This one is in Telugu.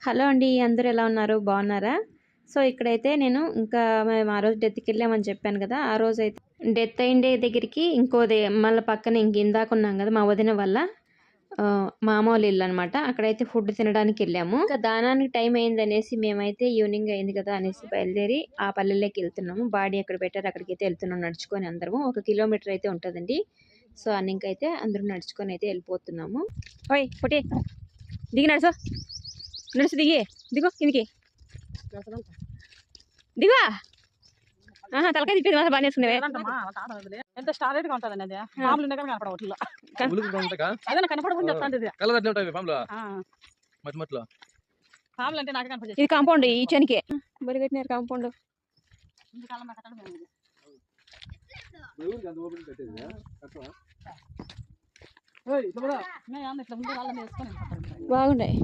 హలో అండి, అందరూ ఎలా ఉన్నారు? బాగున్నారా? సో ఇక్కడైతే నేను ఇంకా మేము ఆ రోజు డెత్కి వెళ్ళామని చెప్పాను కదా. ఆ రోజు అయితే డెత్ అయిండే దగ్గరికి ఇంకోది మళ్ళీ పక్కన ఇందాక ఉన్నాం కదా మా వదిన వల్ల మామూలు ఇల్లు అనమాట. అక్కడైతే ఫుడ్ తినడానికి వెళ్ళాము. ఇంకా దానానికి టైం అయింది అనేసి మేమైతే ఈవినింగ్ అయింది కదా అనేసి బయలుదేరి ఆ పల్లెల్లోకి వెళ్తున్నాము. బాడీ ఎక్కడ పెట్టారు అక్కడికైతే వెళ్తున్నాం నడుచుకొని. అందరము 1 కిలోమీటర్ అయితే ఉంటుందండి. సో అన్నింకైతే అందరూ నడుచుకొని అయితే వెళ్ళిపోతున్నాము. ఓయ్ పొట్టి దిగి నడుచు, నడుచు దిగి, దిగు కిందికి దిగా. తలకాయ తిప్పేది మాత్రం బాగా నేర్చుకునేవే. ఎంత స్టాండర్డ్ గా ఉంటది అది మామూలు ఉండగా కనపడవట్లేదు. అదే కనపడకుండా చెప్తాంది మామూలు అంటే నాకు కనపడదు. ఇది కాంపౌండ్ ఈ చెనికి బరి కట్టినారు కాంపౌండ్. బాగున్నాయి.